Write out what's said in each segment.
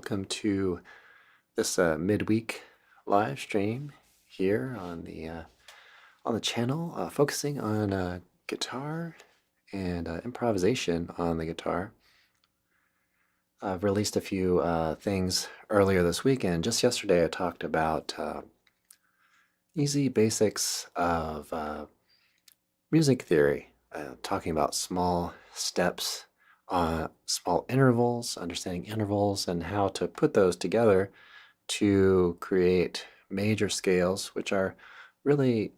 welcome to this midweek live stream here on the channel, focusing on guitar and improvisation on the guitar. I've released a few things earlier this week, and just yesterday I talked about easy basics of music theory, talking about small steps, small intervals, understanding intervals, and how to put those together to create major scales, which are really,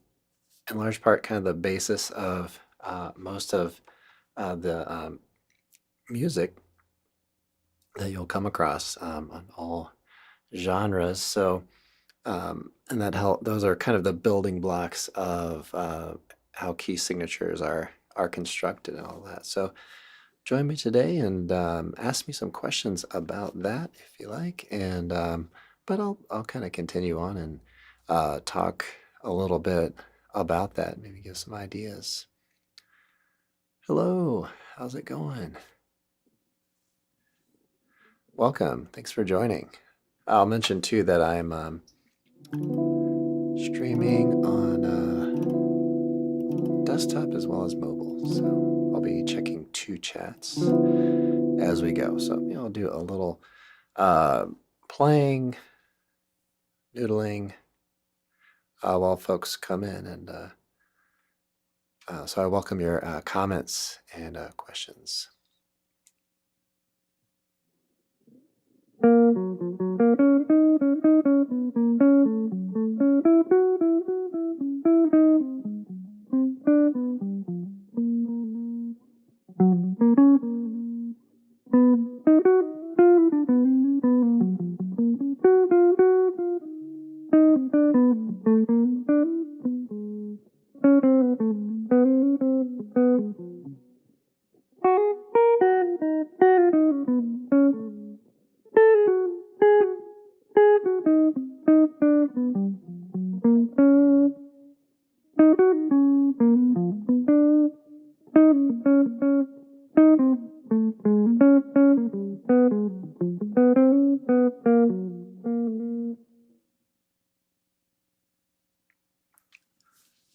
in large part, kind of the basis of most of the music that you'll come across on all genres. So, and those are kind of the building blocks of how key signatures are constructed and all that. So join me today and ask me some questions about that if you like. And but I'll kind of continue on and talk a little bit about that, maybe give some ideas. Hello, how's it going? Welcome. Thanks for joining. I'll mention too that I'm streaming on desktop as well as mobile. So I'll be checking two chats as we go. So I'll do a little playing, noodling while folks come in. And so I welcome your comments and questions.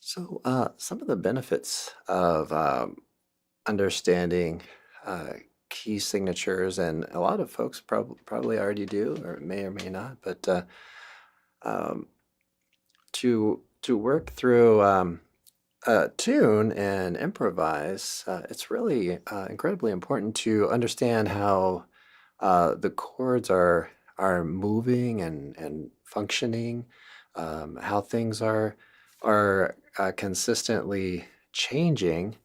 So some of the benefits of understanding key signatures, and a lot of folks probably already do or may not, but to work through a tune and improvise, it's really incredibly important to understand how the chords are moving and functioning, how things are consistently changing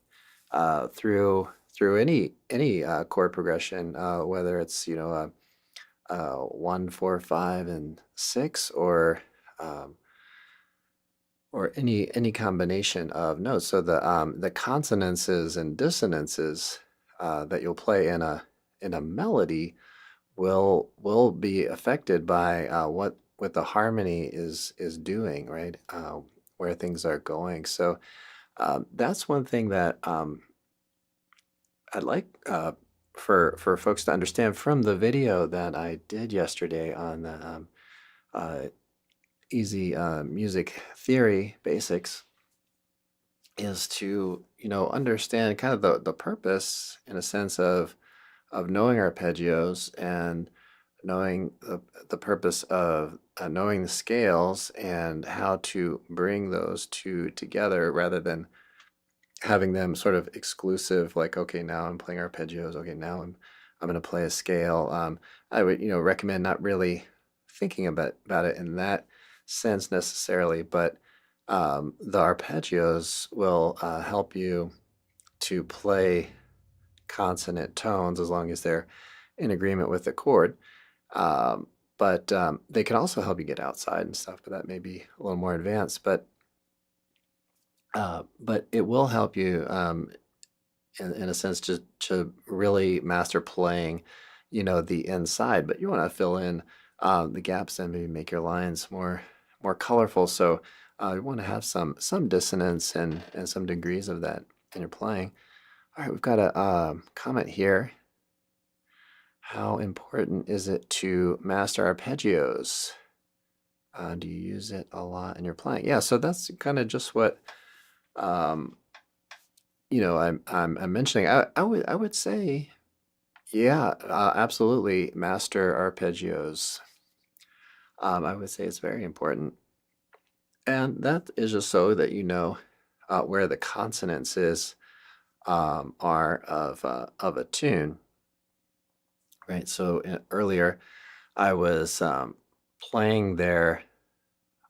through any chord progression, whether it's 1, 4, 5, and 6, or any combination of notes. So the consonances and dissonances that you'll play in a melody will be affected by what the harmony is doing, right? Where things are going. So that's one thing that I'd like for folks to understand from the video that I did yesterday on the easy music theory basics, is to understand kind of the purpose, in a sense, of knowing arpeggios and knowing the purpose of knowing the scales and how to bring those two together, rather than having them sort of exclusive, like, okay, now I'm playing arpeggios, okay, now I'm going to play a scale. I would recommend not really thinking about it in that sense necessarily, but the arpeggios will help you to play consonant tones as long as they're in agreement with the chord. But they can also help you get outside and stuff, but that may be a little more advanced. But it will help you in a sense to really master playing the inside. But you want to fill in the gaps and maybe make your lines more colorful. So you want to have some dissonance and some degrees of that in your playing. All right, we've got a comment here. How important is it to master arpeggios? Do you use it a lot in your playing? Yeah, so that's kind of just what um, I'm mentioning. I would say, yeah, absolutely master arpeggios. I would say it's very important, and that is just so that you know where the consonants are of a tune, right? So earlier I was playing there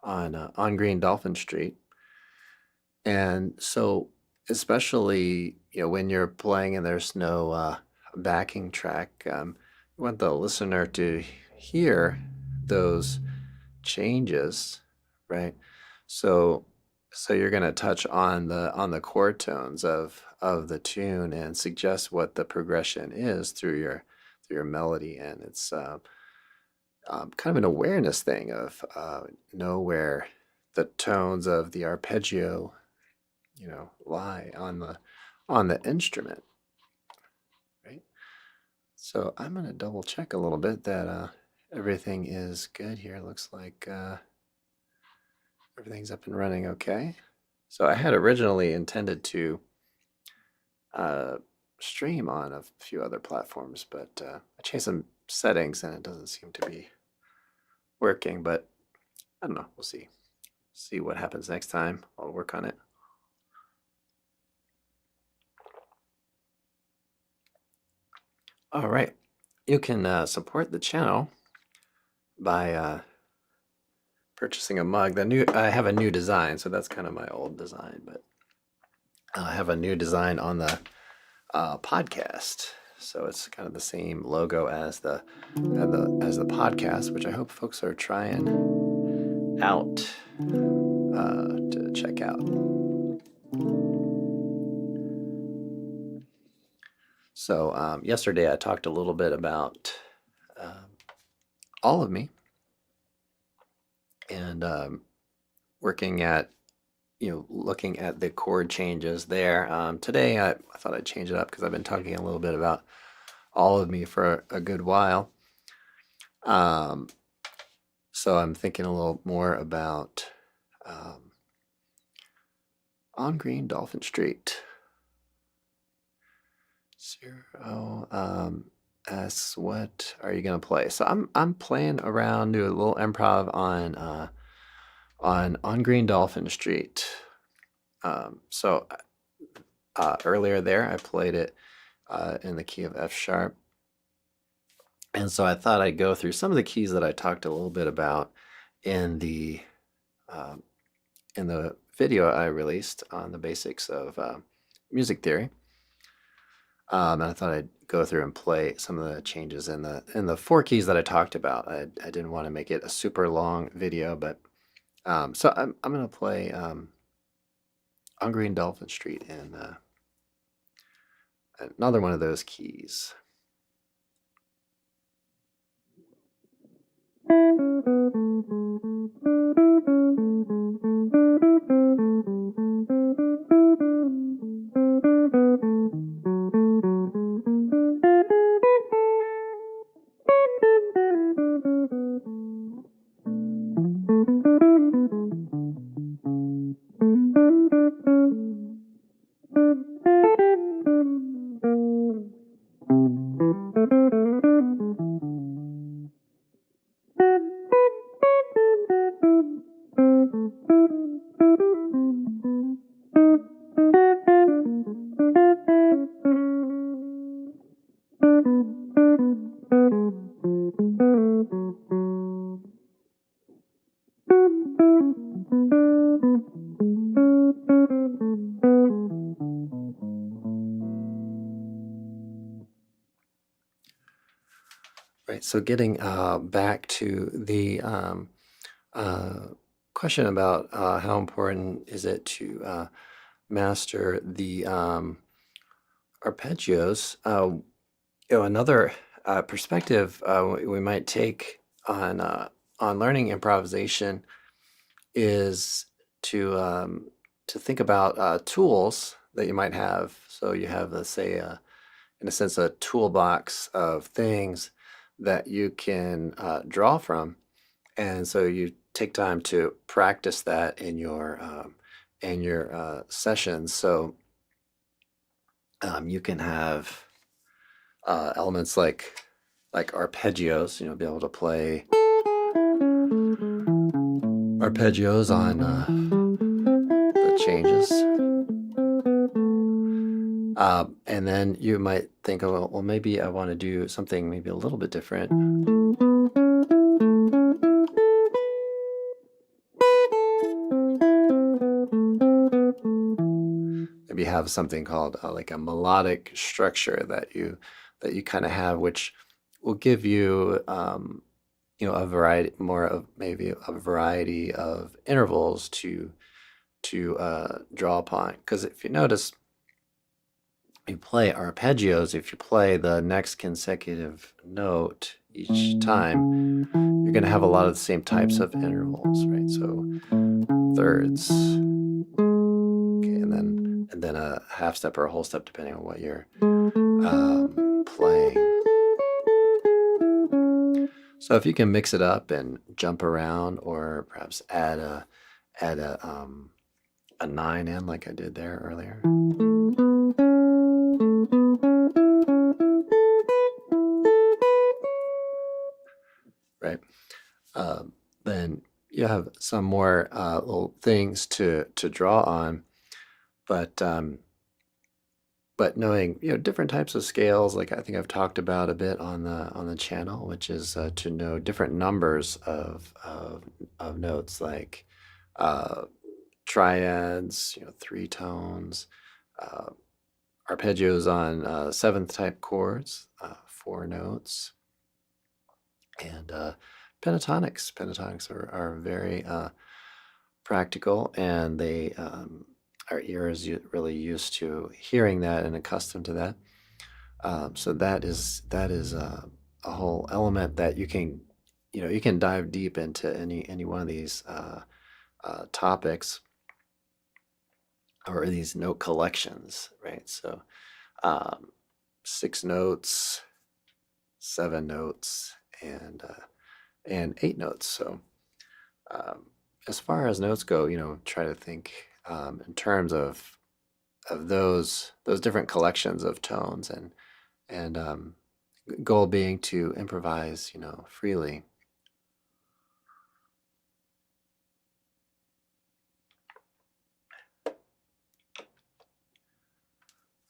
on Green Dolphin Street, and so especially when you're playing and there's no backing track, you want the listener to hear those changes, right? So so you're going to touch on the chord tones of the tune and suggest what the progression is through your melody, and it's kind of an awareness thing of know where the tones of the arpeggio lie on the instrument, right? So I'm going to double check a little bit that everything is good here. Looks like everything's up and running okay. So I had originally intended to uh, stream on a few other platforms, but I changed some settings and it doesn't seem to be working. But I don't know. We'll see. See what happens next time. I'll work on it. All right. You can support the channel by purchasing a mug. I have a new design, so that's kind of my old design, but I have a new design on the podcast. So it's kind of the same logo as the podcast, which I hope folks are trying out to check out. So yesterday I talked a little bit about all of me and working at looking at the chord changes there. Today I thought I'd change it up because I've been talking a little bit about all of me for a good while. So I'm thinking a little more about on Green Dolphin Street. Zero asks, what are you gonna play? So I'm playing around, do a little improv on Green Dolphin Street. So earlier there I played it in the key of F sharp. And so I thought I'd go through some of the keys that I talked a little bit about in the video I released on the basics of music theory. And I thought I'd go through and play some of the changes in the four keys that I talked about. I didn't want to make it a super long video, but so I'm going to play on Green Dolphin Street in another one of those keys. Right, so getting back to the question about how important is it to master the arpeggios. Another perspective we might take on learning improvisation is to think about tools that you might have. So you have, let's say, an in a sense, a toolbox of things that you can draw from. And so you take time to practice that in your sessions. So you can have elements like arpeggios. Be able to play arpeggios on the changes. And then you might think, oh, well, maybe I want to do something maybe a little bit different. Maybe have something called like a melodic structure that you kind of have, which will give you a variety more of maybe a variety of intervals to draw upon. Because if you notice, you play arpeggios, if you play the next consecutive note each time, you're going to have a lot of the same types of intervals, right? So thirds, okay, and then a half step or a whole step depending on what you're playing. So if you can mix it up and jump around, or perhaps add a 9 in like I did there earlier. Right. Then you have some more little things to draw on, but knowing different types of scales, like I think I've talked about a bit on the channel, which is to know different numbers of notes, like triads, 3 tones, arpeggios on seventh type chords, 4 notes, and pentatonics. Pentatonics are very practical, and they our ear is really used to hearing that and accustomed to that. So that is a whole element that you can dive deep into any one of these topics or these note collections, right? So 6 notes, 7 notes, and 8 notes. So as far as notes go, try to think in terms of those different collections of tones, and goal being to improvise, freely.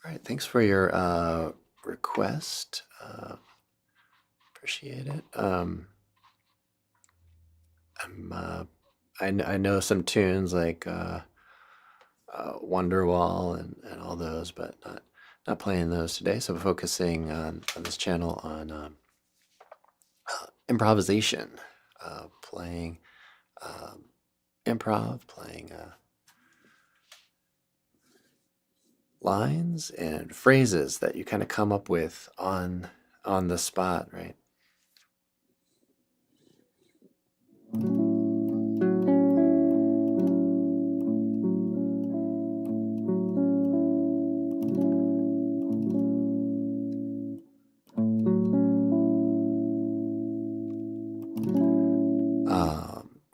All right, thanks for your request. Appreciate it. I know some tunes like Wonderwall and all those, but not playing those today. So focusing on this channel on improvisation, playing improv, playing lines and phrases that you kind of come up with on the spot, right?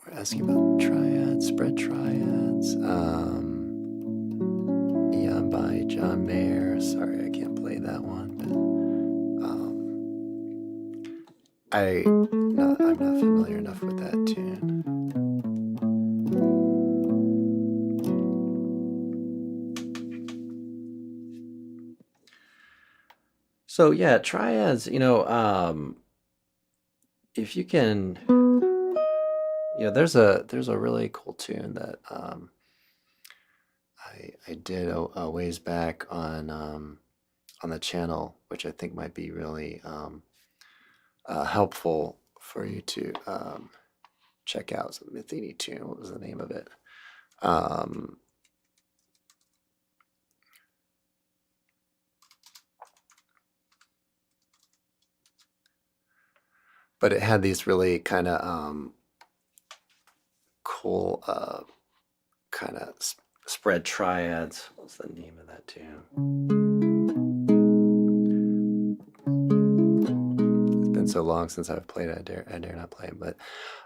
We're asking about triads, spread triads. Neon by John Mayer. Sorry, I can't play that one, but I'm not familiar enough with that tune. So yeah, triads. If you can, there's a really cool tune that I did a ways back on the channel, which I think might be really helpful for you to check out. So Matheny tune. What was the name of it? But it had these really kind of cool kind of spread triads. What's the name of that tune? been so long since I've played. I dare not play. But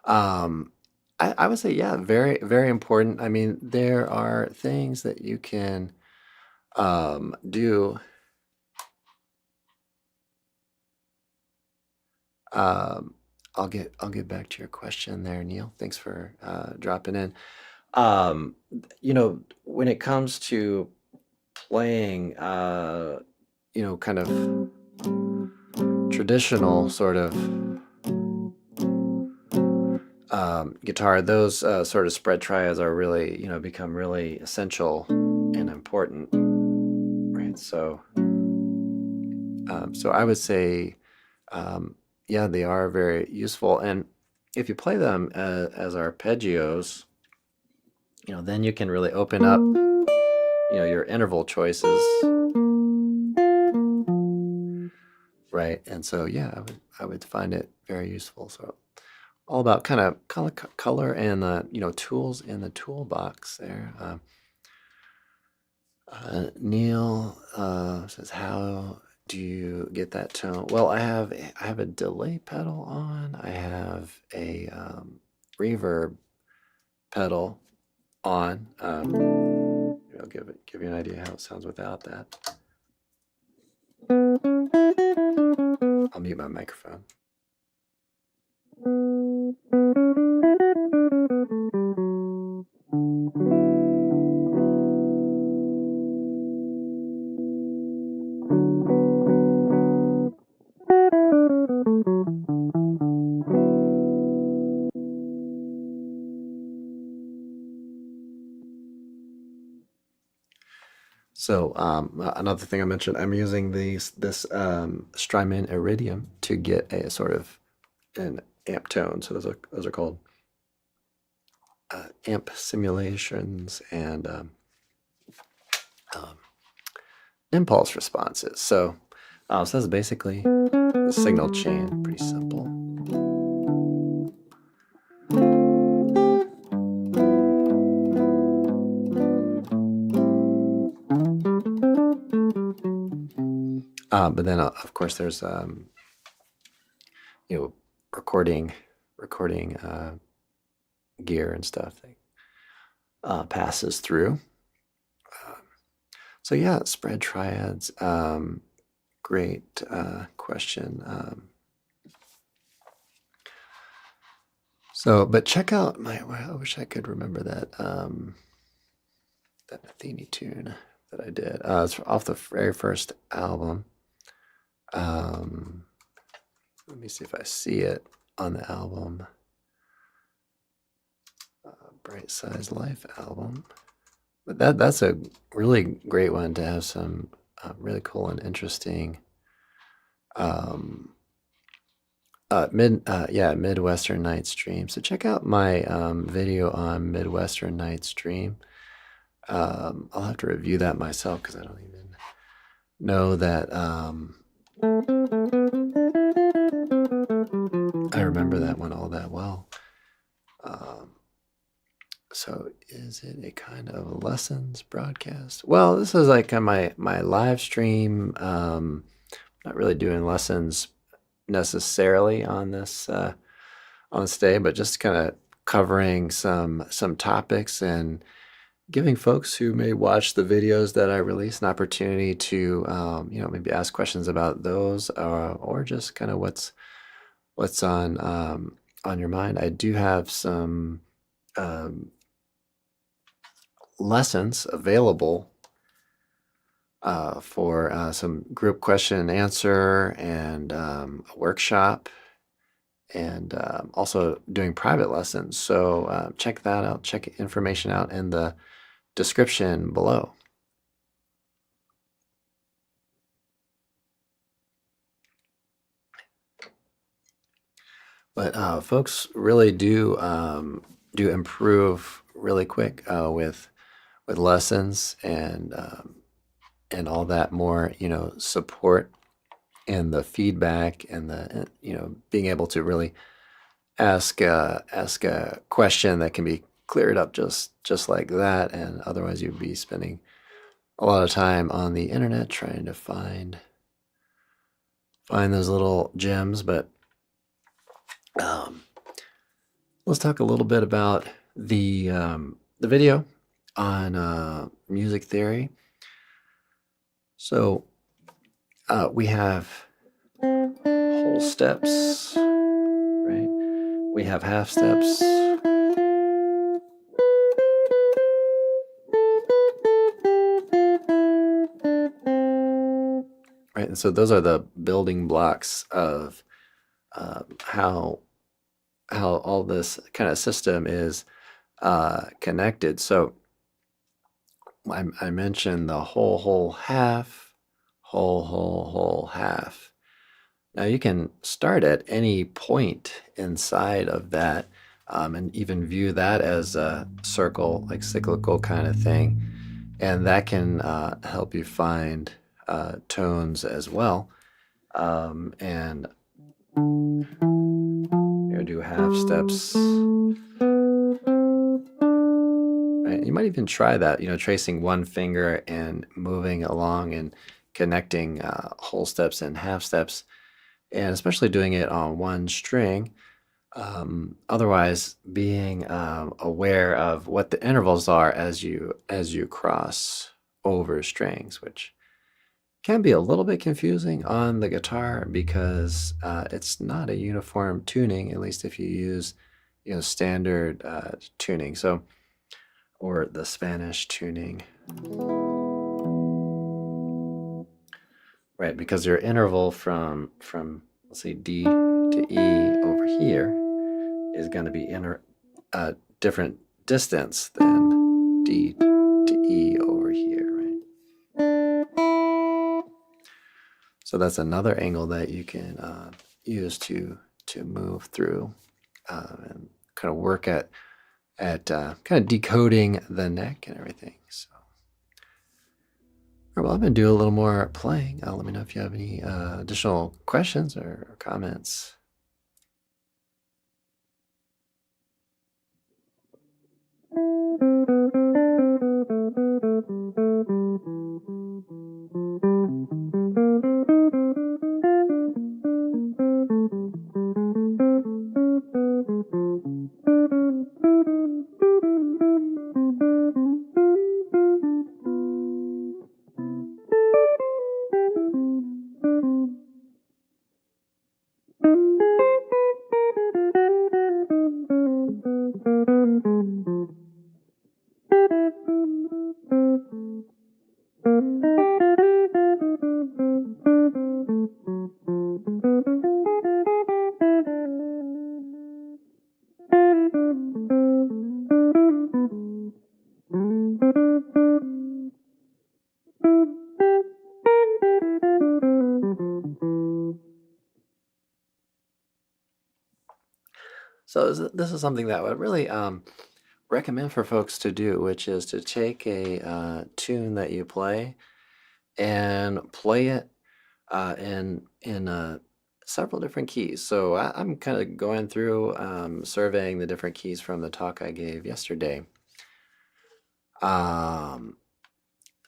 um, I would say, yeah, very, very important. I mean, there are things that you can do. Um, I'll get back to your question there, Neil. Thanks for dropping in. When it comes to playing, kind of traditional sort of guitar, those sort of spread triads are really, become really essential and important, right? So I would say, um, yeah, they are very useful. And if you play them as arpeggios, then you can really open up, your interval choices, right? And so, yeah, I would find it very useful. So all about kind of color and tools in the toolbox there. Neil says, "How do you get that tone?" Well, I have a delay pedal on. I have a reverb pedal on. I'll give you an idea how it sounds without that. I'll mute my microphone. So another thing I mentioned, I'm using this Strymon Iridium to get a sort of an amp tone. So those are called amp simulations and impulse responses. So that's basically the signal chain. Pretty simple. But then, of course, there's recording gear and stuff that passes through. So yeah, spread triads. Great question. But check out I wish I could remember that that Athene tune that I did. It's off the very first album. Let me see if I see it on the album. Bright Size Life album. But that's a really great one to have some really cool and interesting Midwestern Nights Dream. So check out my video on Midwestern Nights Dream. I'll have to review that myself because I don't even know that I remember that one all that well. So is it a kind of lessons broadcast? Well, this is like my live stream. Not really doing lessons necessarily on this day, but just kind of covering some topics and giving folks who may watch the videos that I release an opportunity to maybe ask questions about those or just kind of what's on your mind. I do have some lessons available for some group question and answer and a workshop, and also doing private lessons. So check that out. Check information out in the description below. But folks really do improve really quick with lessons and all that more, support and the feedback and the being able to really ask a question that can be cleared up just like that. And otherwise you'd be spending a lot of time on the internet trying to find those little gems. But Um, let's talk a little bit about the video on music theory. So we have whole steps, right? We have half steps. Right, and so those are the building blocks of how all this kind of system is connected. So I mentioned the whole, half, whole, half. Now you can start at any point inside of that, and even view that as a circle, like cyclical kind of thing, and that can help you find tones as well. And here, do half steps. Right? You might even try that, tracing one finger and moving along and connecting whole steps and half steps, and especially doing it on one string. Otherwise, being aware of what the intervals are as you cross over strings, which can be a little bit confusing on the guitar because it's not a uniform tuning, at least if you use standard tuning, so, or the Spanish tuning, right? Because your interval from let's say D to E over here is going to be in a different distance than D to E over here, right? So that's another angle that you can use to move through and kind of work at kind of decoding the neck and everything. So, all right, well, I'm going to do a little more playing. Let me know if you have any additional questions or comments. So this is something that I would really recommend for folks to do, which is to take a tune that you play and play it in several different keys. So I'm kind of going through surveying the different keys from the talk I gave yesterday.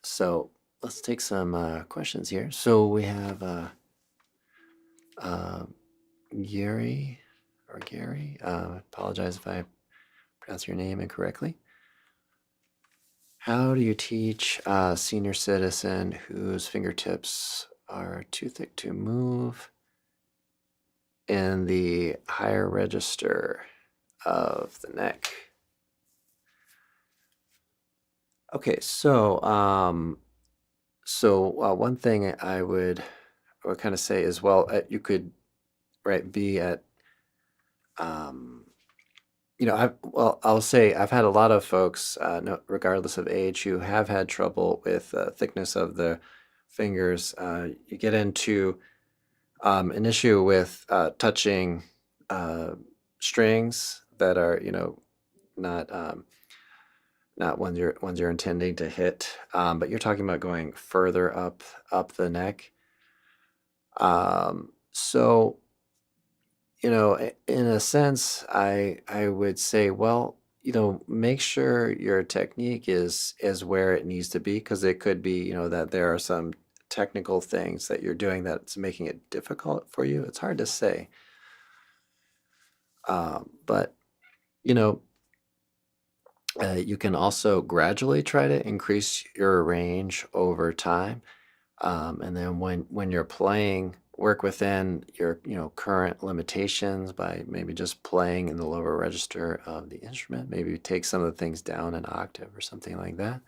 So let's take some questions here. So we have Gary. Apologize if I pronounce your name incorrectly. How do you teach a senior citizen whose fingertips are too thick to move in the higher register of the neck? Okay, so one thing I would kind of say is, well, you could, right, be at I'll say I've had a lot of folks, regardless of age, who have had trouble with thickness of the fingers. You get into an issue with touching strings that are, not ones you're intending to hit, but you're talking about going further up the neck. So, in a sense, I would say, well, make sure your technique is where it needs to be, because it could be, that there are some technical things that you're doing that's making it difficult for you. It's hard to say. But you know, you can also gradually try to increase your range over time. And then when you're playing, work within your current limitations by maybe just playing in the lower register of the instrument. Maybe take some of the things down an octave or something like that.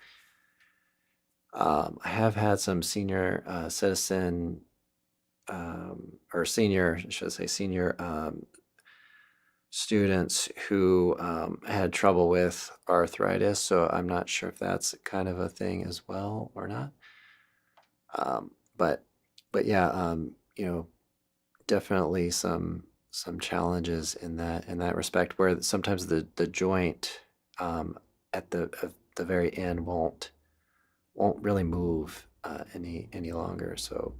I have had some senior citizen or senior, should I say, senior students who had trouble with arthritis. So I'm not sure if that's kind of a thing as well or not. Um, but but yeah, definitely some challenges in that respect where sometimes the joint at the very end won't really move any longer. So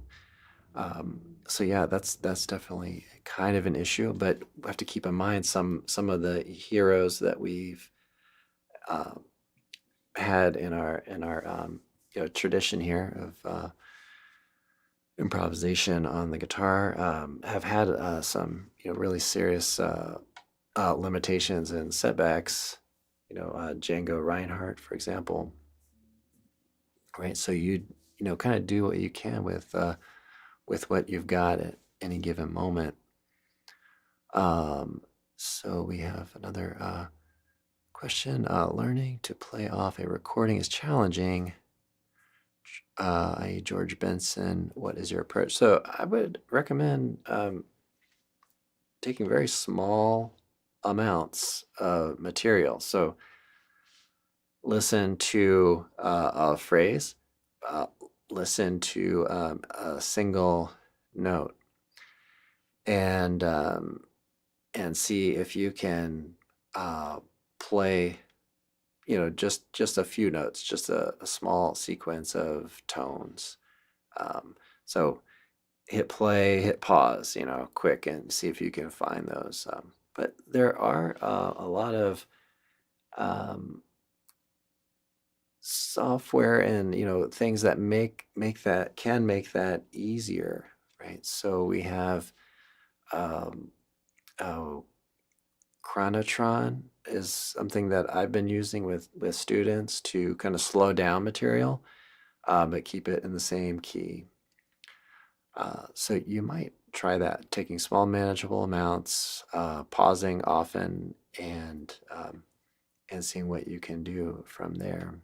yeah, that's definitely kind of an issue, but we have to keep in mind some of the heroes that we've uh, had in our tradition here of improvisation on the guitar have had some really serious limitations and setbacks. Django Reinhardt, for example, right? So kind of do what you can with what you've got at any given moment. Um, so we have another question. Learning to play off a recording is challenging. I George Benson, what is your approach? So I would recommend taking very small amounts of material. So listen to a phrase, uh, listen to a single note, and see if you can uh, play, just a few notes, just a small sequence of tones. So hit play, hit pause, quick, and see if you can find those. But there are a lot of um, software and things that make that easier, right? So we have um, oh, Chronotron is something that I've been using with students to kind of slow down material, but keep it in the same key. So you might try that, taking small, manageable amounts, pausing often, and seeing what you can do from there.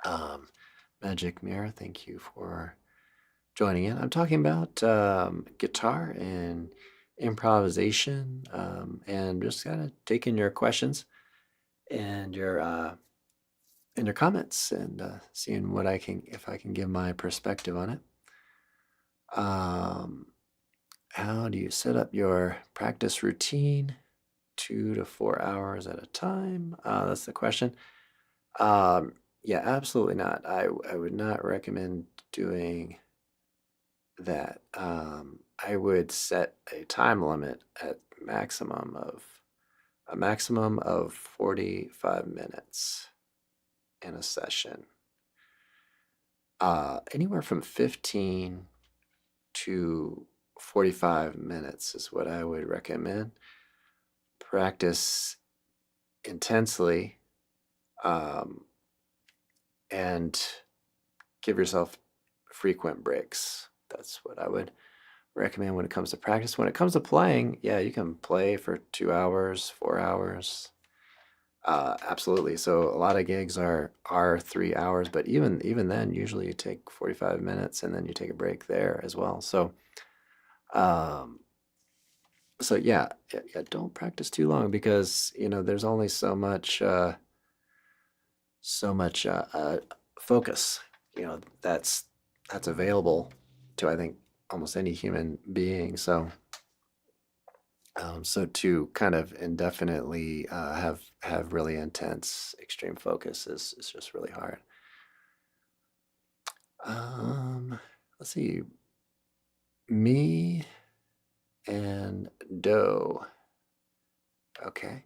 Um, Magic Mirror, thank you for joining in. I'm talking about guitar and improvisation, and just kind of taking your questions and your comments and seeing if I can give my perspective on it. Um, how do you set up your practice routine? 2 to 4 hours at a time? That's the question. Um, yeah, absolutely not. I would not recommend doing that. I would set a time limit at a maximum of 45 minutes in a session. Anywhere from 15 to 45 minutes is what I would recommend. Practice intensely, um, and give yourself frequent breaks. That's what I would recommend when it comes to practice. When it comes to playing, yeah, you can play for 2 hours, 4 hours. Absolutely. So a lot of gigs are 3 hours, but even then, usually you take 45 minutes and then you take a break there as well. Um, so yeah, don't practice too long because there's only so much focus that's available to, I think, almost any human being. So to kind of indefinitely have really intense extreme focus is just really hard. Let's see, me and do. Okay,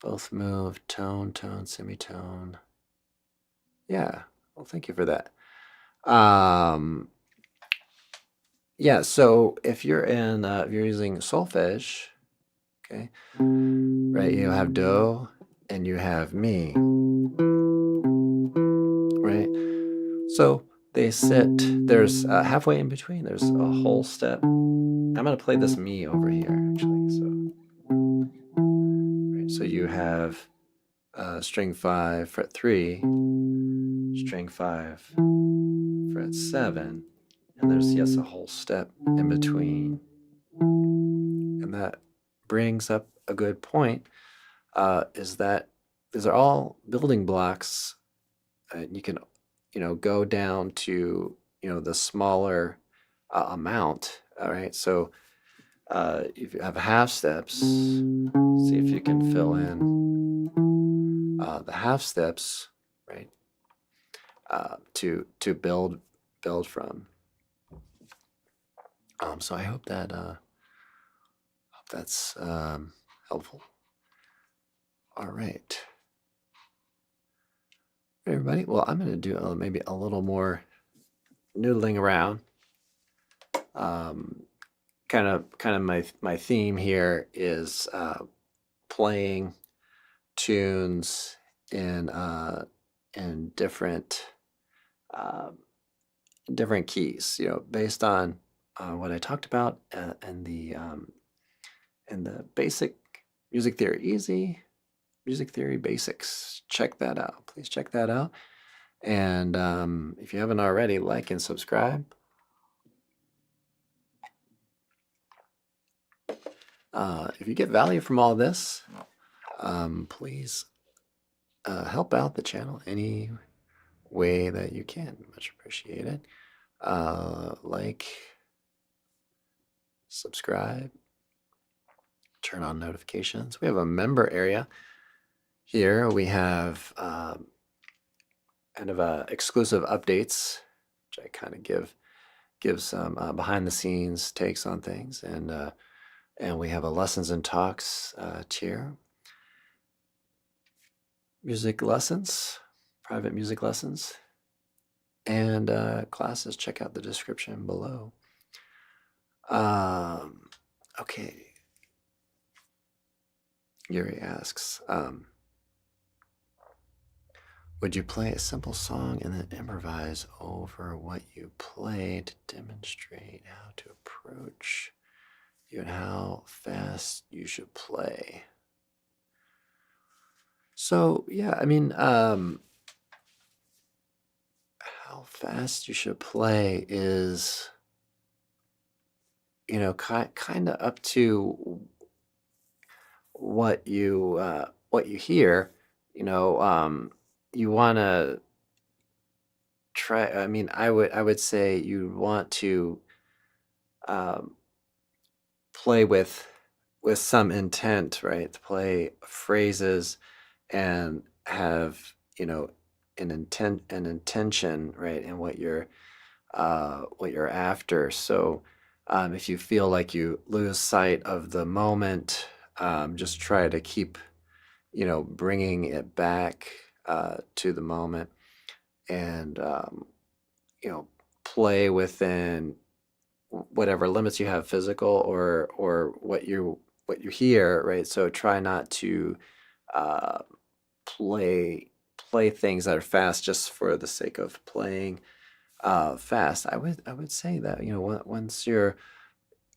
both move tone, tone, semitone. Yeah, well, thank you for that. Um, yeah, so if you're using solfege, Okay, right? You have do and you have mi, right? So they sit. There's halfway in between. There's a whole step. I'm gonna play this mi over here actually. So, right? So you have string 5, fret 3, string 5, fret 7, and there's, yes, a whole step in between. And that brings up a good point, is that these are all building blocks. You can, go down to, the smaller amount, all right? So if you have half steps, see if you can fill in the half steps, right? To build from. So I hope that's helpful. All right, everybody. Well, I'm going to do maybe a little more noodling around. Kind of my theme here is playing tunes in different different keys, based on what I talked about and the basic music theory, easy music theory basics. Check that out. Please check that out. And if you haven't already, like and subscribe. If you get value from all this, please help out the channel any way that you can. Much appreciated. Like, subscribe, turn on notifications. We have a member area here. We have kind of exclusive updates, which I kind of give some behind the scenes takes on things, and we have a lessons and talks tier. Music lessons, private music lessons, and classes. Check out the description below. Okay. Yuri asks, would you play a simple song and then improvise over what you play to demonstrate how to approach you and how fast you should play? So, yeah, I mean, how fast you should play is, kind of up to what you hear. You want to try. I mean, I would say you want to play with some intent, right? To play phrases and have an intention, right, in what you're after. So if you feel like you lose sight of the moment, just try to keep bringing it back to the moment, and play within whatever limits you have, physical or what you hear, right? So try not to play things that are fast just for the sake of playing fast. I would say that once you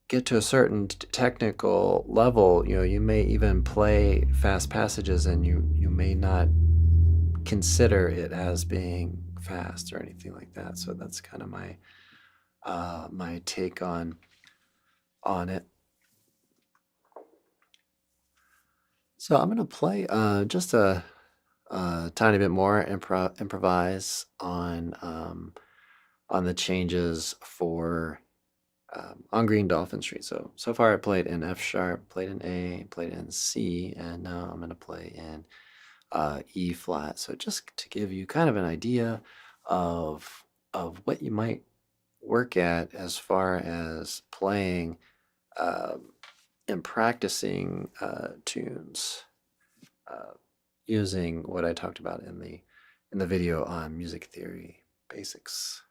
get to a certain technical level, you may even play fast passages, and you may not consider it as being fast or anything like that. So that's kind of my my take on it. So I'm gonna play just a tiny bit more, improvise on the changes for on Green Dolphin Street. So far I played in F sharp, played in A, played in C, and now I'm gonna play in E flat. So just to give you kind of an idea of what you might work at as far as playing and practicing tunes using what I talked about in the video on music theory basics.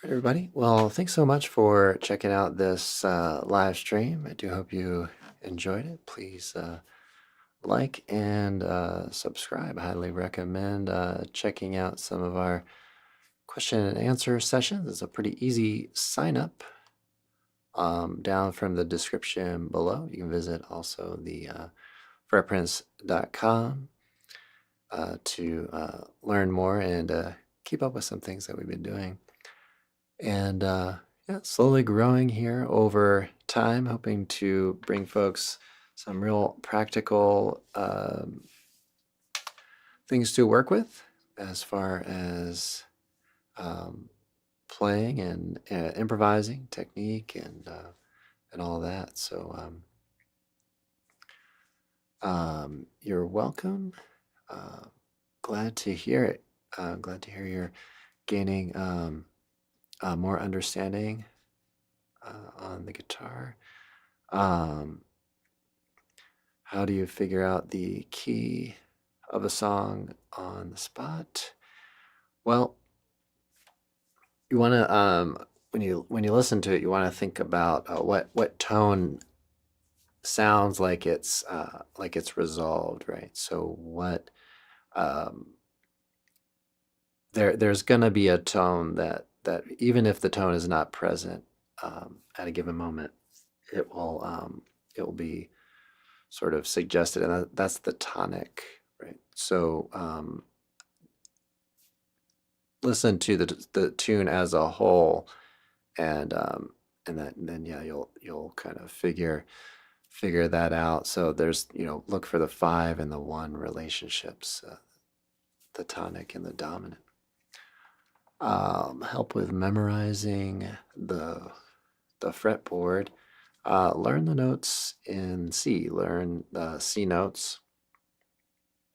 Everybody, well, thanks so much for checking out this live stream. I do hope you enjoyed it. Please like and subscribe. I highly recommend checking out some of our question and answer sessions. It's a pretty easy sign up down from the description below. You can visit also the fretprints.com to learn more and keep up with some things that we've been doing. And yeah, slowly growing here over time, hoping to bring folks some real practical things to work with as far as playing and improvising technique and all that. So you're welcome. Glad to hear it. Glad to hear you're gaining more understanding on the guitar. How do you figure out the key of a song on the spot? Well, you want to when you listen to it, you want to think about what tone sounds like it's resolved, right? So what there's gonna be a tone that even if the tone is not present at a given moment, it will be sort of suggested, and that's the tonic, right? So listen to the tune as a whole, and then yeah, you'll kind of figure that out. So there's look for the 5 and the 1 relationships, the tonic and the dominant. Help with memorizing the fretboard. Learn the notes in C. Learn the C notes.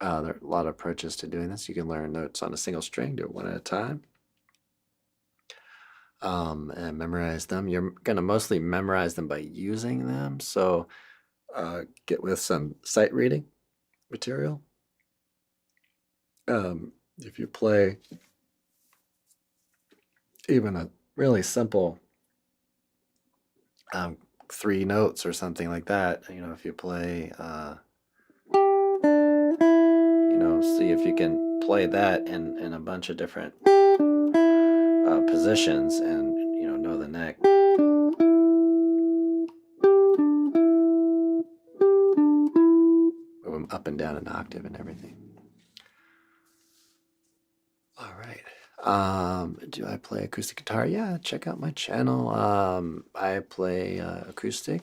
There are a lot of approaches to doing this. You can learn notes on a single string, do it one at a time, and memorize them. You're going to mostly memorize them by using them. So get with some sight reading material. If you play even a really simple 3 notes or something like that, if you play, see if you can play that in a bunch of different positions and, know the neck. Move them up and down an octave and everything. All right. Do I play acoustic guitar? Yeah, check out my channel. I play acoustic,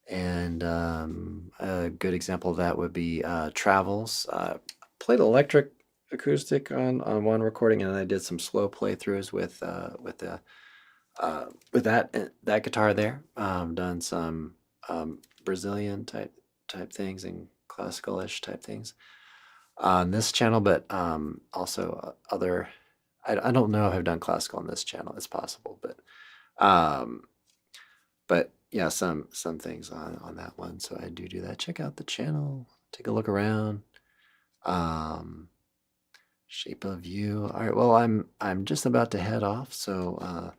and a good example of that would be Travels. Played electric acoustic on one recording, and I did some slow playthroughs with that guitar there. Done some Brazilian type things and classical-ish type things on this channel, but also other. I don't know if I've done classical on this channel. It's possible, but yeah, some things on that one. So I do that. Check out the channel. Take a look around. Shape of You. All right. Well, I'm just about to head off. So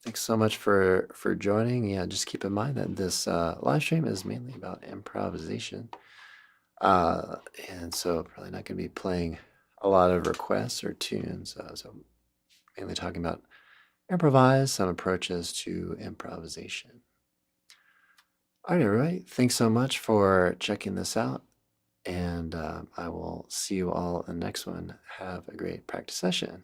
thanks so much for joining. Yeah, just keep in mind that this live stream is mainly about improvisation. And so probably not going to be playing a lot of requests or tunes. So mainly talking about improvise, some approaches to improvisation. All right, everybody. Thanks so much for checking this out. And I will see you all in the next one. Have a great practice session.